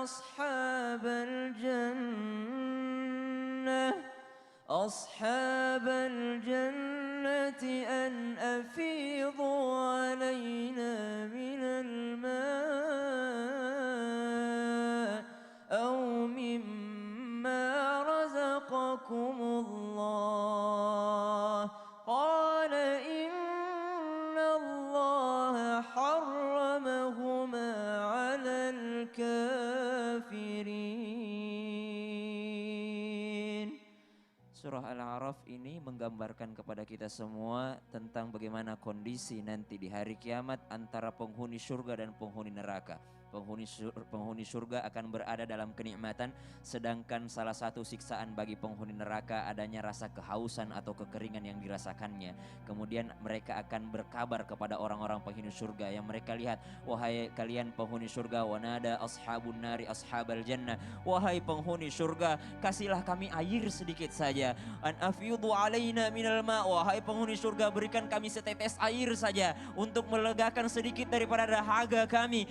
أصحاب الجنة أن أفيضوا علينا من الماء أو مما رزقكم الله قال إن الله حرمهما على الكافرين. Surah Al-A'raf ini menggambarkan kepada kita semua tentang bagaimana kondisi nanti di hari kiamat antara penghuni surga dan penghuni neraka. Penghuni surga akan berada dalam kenikmatan, sedangkan salah satu siksaan bagi penghuni neraka adanya rasa kehausan atau kekeringan yang dirasakannya. Kemudian mereka akan berkabar kepada orang-orang penghuni surga yang mereka lihat, wahai kalian penghuni surga, wanada ashabun nari ashabal jannah, wahai penghuni surga, kasihlah kami air sedikit saja. An afyudu alaina minal ma, wahai penghuni surga, berikan kami setetes air saja untuk melegakan sedikit daripada dahaga kami.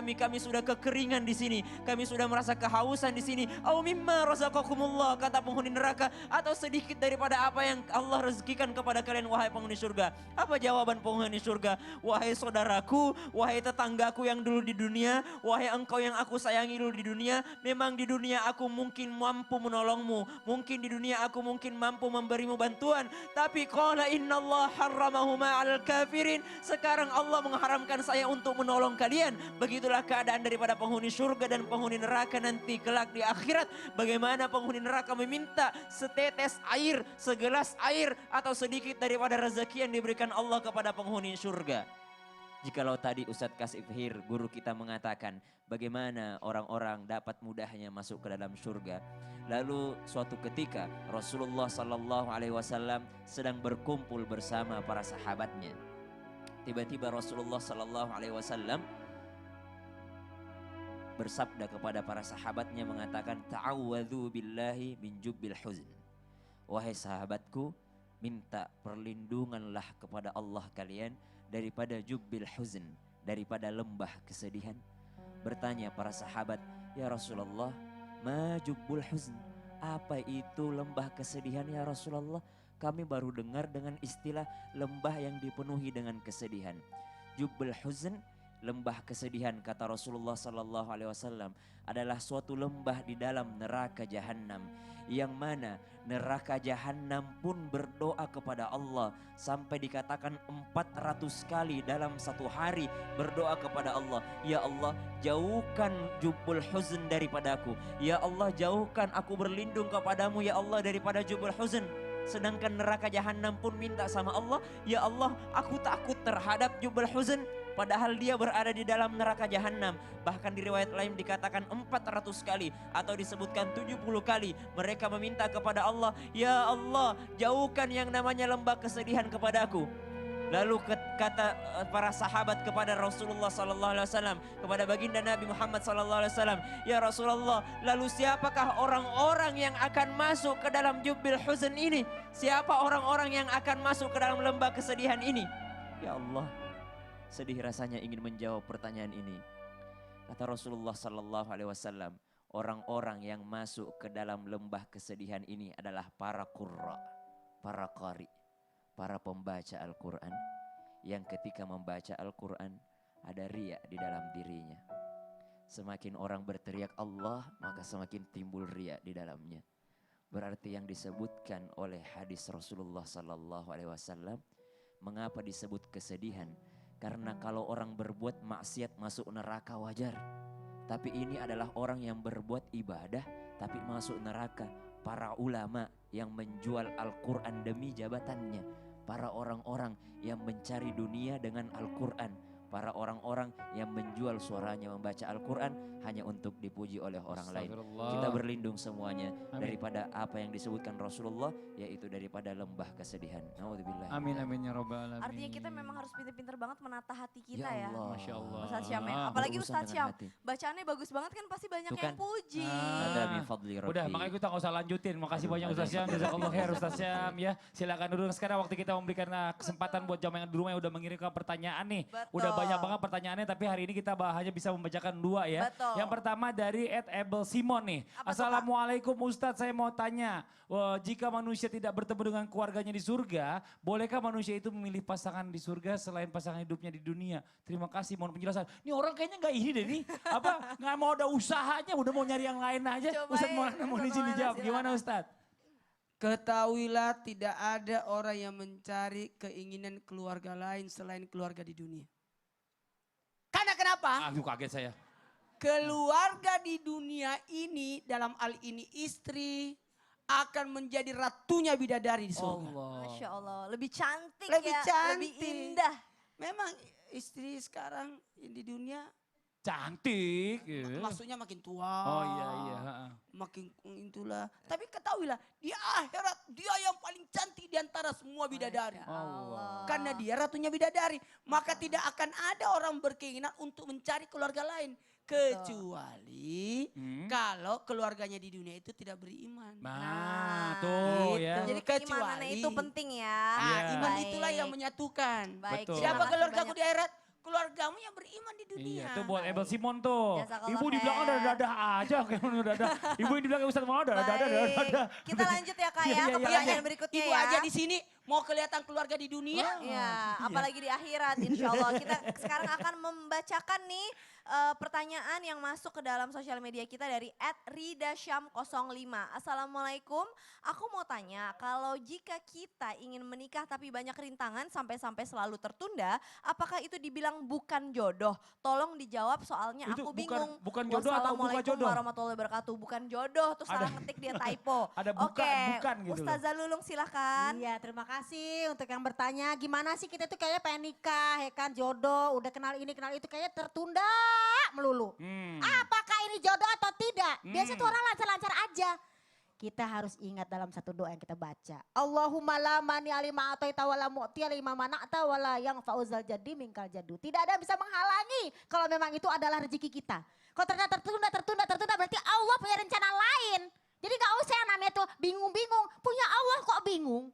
Kami sudah kekeringan di sini, kami sudah merasa kehausan di sini. Au mimma razaqakumullah, kata penghuni neraka, atau sedikit daripada apa yang Allah rezekikan kepada kalian wahai penghuni surga. Apa jawaban penghuni surga? Wahai saudaraku, wahai tetanggaku yang dulu di dunia, wahai engkau yang aku sayangi dulu di dunia, memang di dunia aku mungkin mampu menolongmu, mungkin di dunia aku mungkin mampu memberimu bantuan, tapi qala innallaha harramahuma 'alal kafirin, sekarang Allah mengharamkan saya untuk menolong kalian. Begitulah keadaan daripada penghuni surga dan penghuni neraka nanti kelak di akhirat. Bagaimana penghuni neraka meminta setetes air, segelas air, atau sedikit daripada rezeki yang diberikan Allah kepada penghuni surga. Jikalau tadi Ustadz Kasif Hir, guru kita mengatakan bagaimana orang-orang dapat mudahnya masuk ke dalam surga. Lalu suatu ketika Rasulullah SAW sedang berkumpul bersama para sahabatnya. Tiba-tiba Rasulullah SAW bersabda kepada para sahabatnya mengatakan, ta'awwadhu billahi min jubbil huzn. Wahai sahabatku, minta perlindunganlah kepada Allah kalian daripada jubbil huzn, daripada lembah kesedihan. Bertanya para sahabat, ya Rasulullah, ma jubbul huzn, apa itu lembah kesedihan ya Rasulullah? Kami baru dengar dengan istilah lembah yang dipenuhi dengan kesedihan. Jubbul huzn, lembah kesedihan, kata Rasulullah SAW, adalah suatu lembah di dalam neraka jahanam, yang mana neraka jahanam pun berdoa kepada Allah sampai dikatakan 400 kali dalam satu hari berdoa kepada Allah, ya Allah jauhkan jubbul huzn daripadaku, ya Allah jauhkan aku berlindung kepadamu ya Allah daripada jubbul huzn. Sedangkan neraka jahanam pun minta sama Allah, ya Allah aku takut terhadap jubbul huzn. Padahal dia berada di dalam neraka jahanam. Bahkan di riwayat lain dikatakan 400 kali atau disebutkan 70 kali mereka meminta kepada Allah, ya Allah jauhkan yang namanya lembah kesedihan kepadaku. Lalu kata para sahabat kepada Rasulullah SAW, kepada baginda Nabi Muhammad SAW, ya Rasulullah, lalu siapakah orang-orang yang akan masuk ke dalam jubbil huzn ini? Siapa orang-orang yang akan masuk ke dalam lembah kesedihan ini? Ya Allah, sedih rasanya ingin menjawab pertanyaan ini. Kata Rasulullah SAW, orang-orang yang masuk ke dalam lembah kesedihan ini adalah para qurra, para qari, para pembaca Al-Quran, yang ketika membaca Al-Quran ada riya di dalam dirinya. Semakin orang berteriak Allah, maka semakin timbul riya di dalamnya. Berarti yang disebutkan oleh hadis Rasulullah SAW, mengapa disebut kesedihan? Karena kalau orang berbuat maksiat masuk neraka wajar. Tapi ini adalah orang yang berbuat ibadah tapi masuk neraka. Para ulama yang menjual Al-Quran demi jabatannya. Para orang-orang yang mencari dunia dengan Al-Quran. Para orang-orang yang menjual suaranya membaca Al-Quran hanya untuk dipuji oleh orang lain. Kita berlindung semuanya daripada apa yang disebutkan Rasulullah, yaitu daripada lembah kesedihan. Naudzubillah. Amin amin ya rabbal alamin. Artinya kita memang harus pintar-pintar banget menata hati kita ya. Allah. Masya Allah. Ustadz Syam ya. Apalagi Berurusan Ustadz dengan Syam, hati. bacaannya bagus banget kan, pasti banyak Tuh yang kan. puji. Ada min fadli rabbi. Udah, makanya kita nggak usah lanjutin. Makasih banyak Ustadz Syam. Jazakallah khair Ustadz Syam ya. Silakan duduk. Sekarang waktu kita memberikan kesempatan buat jamaah yang di rumah yang udah mengirimkan pertanyaan nih. Betul. Udah banyak banget pertanyaannya tapi hari ini kita hanya bisa membacakan 2 ya. Betul. Yang pertama dari @Abel Simon nih. Apa tuh, Kak? Assalamualaikum Ustadz, saya mau tanya. Jika manusia tidak bertemu dengan keluarganya di surga, bolehkah manusia itu memilih pasangan di surga selain pasangan hidupnya di dunia? Terima kasih, mohon penjelasan. Ini orang kayaknya nggak ini deh nih. Apa, nggak mau ada usahanya, udah mau nyari yang lain aja. Cobain, Ustadz mau izin dijawab, silakan. gimana Ustadz? Ketahuilah tidak ada orang yang mencari keinginan keluarga lain selain keluarga di dunia. Karena kenapa? Aduh kaget saya. Keluarga di dunia ini dalam hal ini istri akan menjadi ratunya bidadari di surga. Masya Allah, lebih cantik Lebih ya, lebih cantik. indah. Memang istri sekarang di dunia Cantik. Ya. maksudnya makin tua. Oh iya iya. Makin itulah. Tapi ketahuilah di akhirat dia yang paling cantik di antara semua bidadari. Allah. Karena dia ratunya bidadari. Maka tidak akan ada orang berkeinginan untuk mencari keluarga lain. Kecuali kalau keluarganya di dunia itu tidak beriman. Nah, tuh Gitu. ya. Jadi keimanannya itu penting ya. Nah, Iya. iman Baik. itulah yang menyatukan. Baik, Betul. terima Siapa kasih keluargaku banyak. di akhirat? Keluargamu yang beriman di dunia. Iya, itu buat Abel Simon tuh. Jazakallah Ibu di belakang khair. dadah aja kayak dadah. Ibu yang di belakang Ustadz mau dadah. Baik, kita lanjut ya Kak ya Iya, ke iya, pertanyaan iya. berikutnya Ibu ya. aja di sini mau kelihatan keluarga di dunia. Iya, apalagi di akhirat insya Allah. Kita sekarang akan membacakan nih pertanyaan yang masuk ke dalam sosial media kita dari @ridasyam05. Assalamualaikum, aku mau tanya kalau jika kita ingin menikah tapi banyak rintangan sampai-sampai selalu tertunda, apakah itu dibilang bukan jodoh? Tolong dijawab soalnya Itu aku bukan- bingung. bukan jodoh atau bukan Wassalamualaikum jodoh? warahmatullahi wabarakatuh. Bukan jodoh, tuh salah ngetik dia typo. Ada bukan gitu loh. Ustazah Lulung silahkan. Iya, terima kasih untuk yang bertanya. Gimana sih kita tuh kayaknya pengen nikah, ya kan, jodoh, udah kenal ini, kenal itu, kayaknya tertunda melulu. Apakah ini jodoh atau tidak? Biasanya tuh orang lancar-lancar aja. Kita harus ingat dalam satu doa yang kita baca. Allahumma la mani alima ataita wala mu'tiya lima mana'ta wala yang fauzal jadi mingkal jadu. Tidak ada yang bisa menghalangi kalau memang itu adalah rezeki kita. Kalau ternyata tertunda berarti Allah punya rencana lain. Jadi gak usah yang namanya tuh bingung-bingung. Punya Allah kok bingung.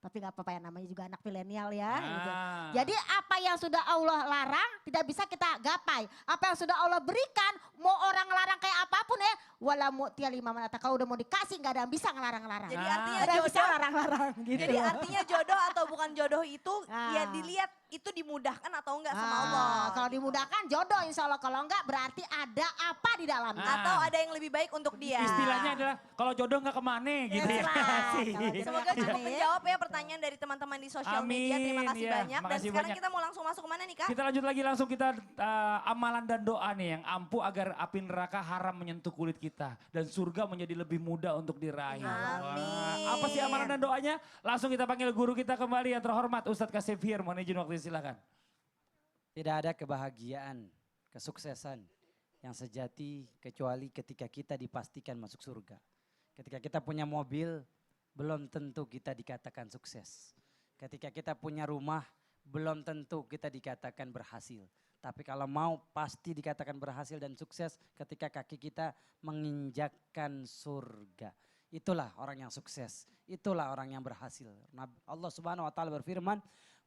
Tapi gak apa-apa ya, namanya juga anak milenial ya. Gitu. Jadi apa yang sudah Allah larang tidak bisa kita gapai. Apa yang sudah Allah berikan, mau orang larang kayak apapun ya. Wala mu'tiya lima manata, kalau udah mau dikasih gak ada yang bisa ngelarang-larang. Jadi artinya Gak ada yang bisa jodoh, larang-larang gitu. jadi artinya jodoh atau bukan jodoh itu ya Ah. dilihat itu dimudahkan atau enggak sama Ah, Allah. kalau dimudahkan jodoh insya Allah, kalau enggak berarti ada apa di dalamnya. Atau ada yang lebih baik untuk dia. Istilahnya adalah kalau jodoh nggak kemana gitu ya. Jelas. Sih. Kalau jodoh Semoga nggak cukup kemana. menjawab ya pertanyaan dari teman-teman di sosial media. Terima Amin, kasih ya. banyak. Dan Makasih sekarang banyak. kita mau langsung masuk kemana nih Kak? Kita lanjut lagi langsung kita amalan dan doa nih yang ampuh agar api neraka haram menyentuh kulit kita. Dan surga menjadi lebih mudah untuk diraih. Amin. Wah, apa sih amalan dan doanya? Langsung kita panggil guru kita kembali yang terhormat Ustadz Kasif Fir. Mohon izin waktu silakan. Tidak ada kebahagiaan, kesuksesan yang sejati kecuali ketika kita dipastikan masuk surga. Ketika kita punya mobil, belum tentu kita dikatakan sukses. Ketika kita punya rumah, belum tentu kita dikatakan berhasil. Tapi kalau mau pasti dikatakan berhasil dan sukses ketika kaki kita menginjakkan surga. Itulah orang yang sukses, itulah orang yang berhasil. Allah Subhanahu wa taala berfirman,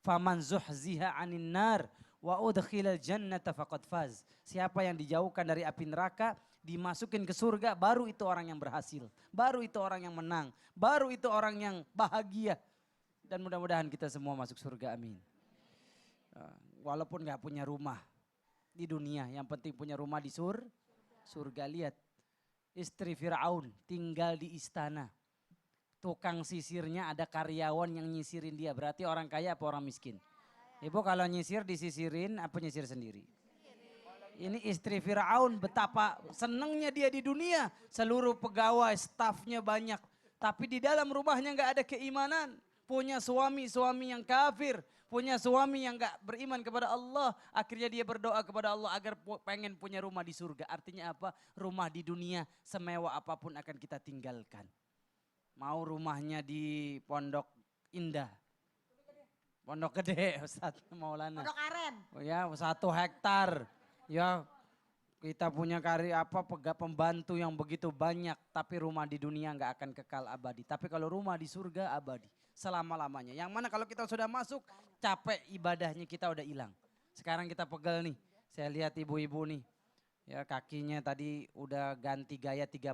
"Faman zuhziha 'anil nar wa udkhilal jannata faqad faz." Siapa yang dijauhkan dari api neraka, dimasukin ke surga, baru itu orang yang berhasil. Baru itu orang yang menang, baru itu orang yang bahagia. Dan mudah-mudahan kita semua masuk surga, amin. Walaupun gak punya rumah di dunia, yang penting punya rumah di surga. Lihat, istri Fir'aun tinggal di istana. Tukang sisirnya ada karyawan yang nyisirin dia, berarti orang kaya apa orang miskin? Ibu kalau nyisir disisirin apa nyisir sendiri? Ini istri Fir'aun, betapa senangnya dia di dunia. Seluruh pegawai, stafnya banyak. Tapi di dalam rumahnya gak ada keimanan. Punya suami yang kafir. Punya suami yang gak beriman kepada Allah. Akhirnya dia berdoa kepada Allah agar pengen punya rumah di surga. Artinya apa? Rumah di dunia semewah apapun akan kita tinggalkan. Mau rumahnya di Pondok Indah. Pondok Gede Ustaz Maulana. Pondok Aren. Oh ya, 1 hektar. Ya, kita punya pembantu yang begitu banyak, tapi rumah di dunia nggak akan kekal abadi. Tapi kalau rumah di surga abadi, selama-lamanya. Yang mana kalau kita sudah masuk, capek ibadahnya kita udah hilang. Sekarang kita pegel nih. Saya lihat ibu-ibu nih. Ya kakinya tadi udah ganti gaya 30.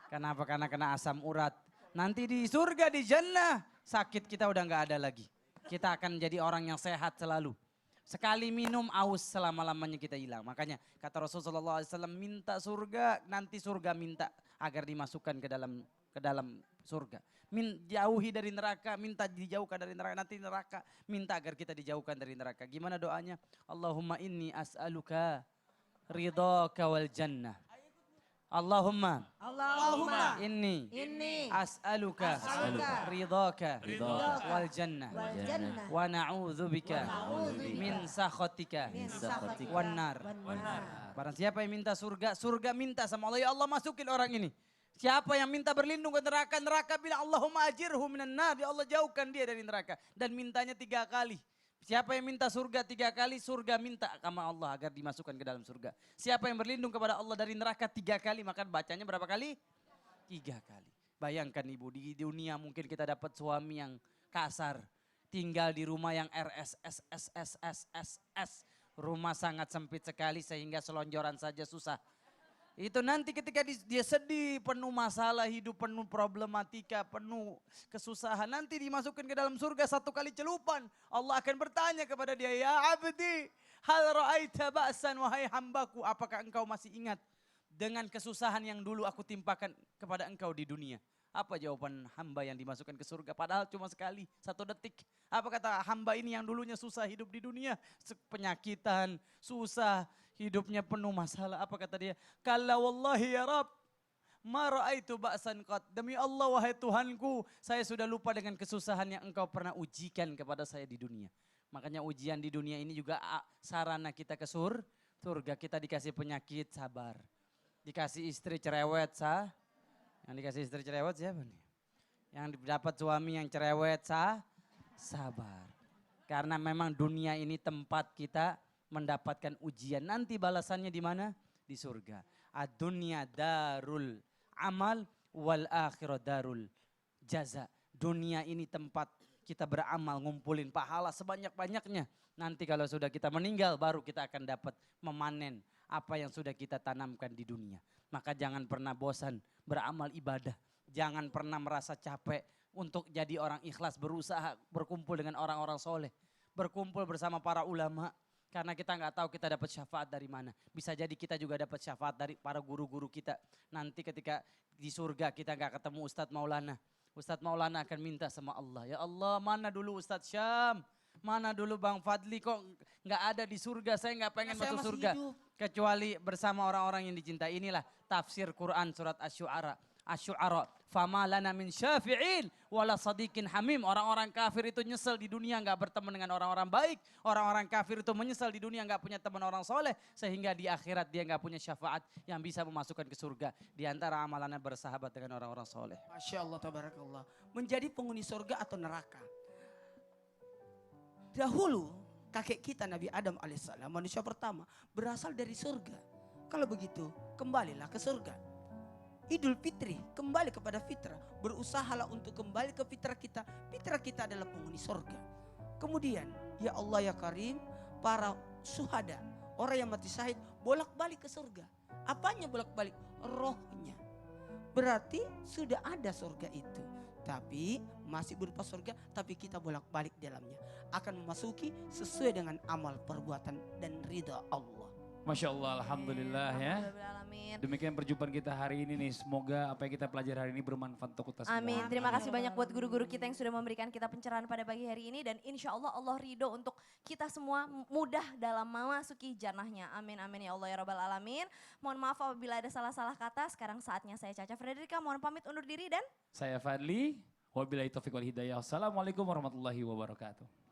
Kenapa? Karena kena asam urat. Nanti di surga, di jannah, sakit kita udah nggak ada lagi. Kita akan jadi orang yang sehat selalu. Sekali minum aus selama-lamanya kita hilang. Makanya kata Rasulullah SAW minta surga, nanti surga minta agar dimasukkan ke dalam surga. Jauhi dari neraka, minta dijauhkan dari neraka, nanti neraka minta agar kita dijauhkan dari neraka. Gimana doanya? Allahumma inni as'aluka ridhaka wal jannah. Allahumma inni as'aluka ridhaka wal jannah wa na'udzubika min sakhatika wan nar. Barang siapa yang minta surga, surga minta sama Allah, ya Allah masukin orang ini. Siapa yang minta berlindung ke neraka, neraka bilang Allahumma ajirhu minan nar, ya Allah jauhkan dia dari neraka. Dan mintanya 3 kali. Siapa yang minta surga 3 kali, surga minta sama Allah agar dimasukkan ke dalam surga. Siapa yang berlindung kepada Allah dari neraka 3 kali, maka bacanya berapa kali? 3 kali. Bayangkan ibu, di dunia mungkin kita dapat suami yang kasar. Tinggal di rumah yang RSSSSSS. Rumah sangat sempit sekali sehingga selonjoran saja susah. Itu nanti ketika dia sedih, penuh masalah hidup, penuh problematika, penuh kesusahan. Nanti dimasukkan ke dalam surga 1 kali celupan. Allah akan bertanya kepada dia, ya abdi, hal ra'aita ba'san wahai hambaku. Apakah engkau masih ingat dengan kesusahan yang dulu aku timpakan kepada engkau di dunia? Apa jawaban hamba yang dimasukkan ke surga? Padahal cuma sekali, 1 detik. Apa kata hamba ini yang dulunya susah hidup di dunia? Penyakitan, susah, hidupnya penuh masalah. Apa kata dia? Kalla wallahi ya Rab, ma ra'aitu ba'san qat. Demi Allah wahai Tuhanku, saya sudah lupa dengan kesusahan yang engkau pernah ujikan kepada saya di dunia. Makanya ujian di dunia ini juga sarana kita ke surga. Kita dikasih penyakit, sabar. Dikasih istri cerewet, yang dikasih istri cerewet siapa nih? Yang dapat suami yang cerewet, sabar. Karena memang dunia ini tempat kita mendapatkan ujian. Nanti balasannya di mana? Di surga. Ad-dunya darul amal wal akhirah darul jaza. Dunia ini tempat kita beramal, ngumpulin pahala sebanyak-banyaknya. Nanti kalau sudah kita meninggal baru kita akan dapat memanen apa yang sudah kita tanamkan di dunia. Maka jangan pernah bosan beramal ibadah. Jangan pernah merasa capek untuk jadi orang ikhlas, berusaha berkumpul dengan orang-orang soleh. Berkumpul bersama para ulama. Karena kita nggak tahu kita dapat syafaat dari mana. Bisa jadi kita juga dapat syafaat dari para guru-guru kita. Nanti ketika di surga kita nggak ketemu Ustadz Maulana. Ustadz Maulana akan minta sama Allah. Ya Allah, mana dulu Ustadz Syam? Mana dulu Bang Fadli, kok nggak ada di surga? Saya nggak pengen masuk surga. Kecuali bersama orang-orang yang dicintai. Inilah tafsir Quran surat Asy-Syu'ara. Asy-Syu'ara. Fama lana min syafi'in wala sadiqin hamim. Orang-orang kafir itu nyesel di dunia nggak berteman dengan orang-orang baik. Orang-orang kafir itu menyesal di dunia nggak punya teman orang soleh. Sehingga di akhirat dia nggak punya syafaat yang bisa memasukkan ke surga. Di antara amalannya bersahabat dengan orang-orang soleh. Masya Allah, tabarakallah. Menjadi penghuni surga atau neraka. Dahulu kakek kita Nabi Adam alaihissalam, manusia pertama, berasal dari surga. Kalau begitu kembalilah ke surga. Idul Fitri, kembali kepada fitrah. Berusahalah untuk kembali ke fitrah kita. Fitrah kita adalah penghuni surga. Kemudian, ya Allah ya Karim, para syuhada, orang yang mati syahid, bolak-balik ke surga. Apanya bolak-balik? Rohnya. Berarti sudah ada surga itu. Tapi masih berupa surga, tapi kita bolak-balik dalamnya. Akan memasuki sesuai dengan amal perbuatan dan ridha Allah. Masya Allah, Alhamdulillah ya. Alhamdulillah. Demikian perjumpaan kita hari ini nih. Semoga apa yang kita pelajari hari ini bermanfaat untuk kita semua. Amin. Terima kasih banyak buat guru-guru kita yang sudah memberikan kita pencerahan pada pagi hari ini. Dan insya Allah Allah ridho untuk kita semua mudah dalam memasuki jannahnya. Amin amin ya Allah ya Rabbal Alamin. Mohon maaf apabila ada salah-salah kata. Sekarang saatnya saya Caca Fredrika mohon pamit undur diri dan Saya Fadli. Wabillahi taufiq wal hidayah. Assalamualaikum warahmatullahi wabarakatuh.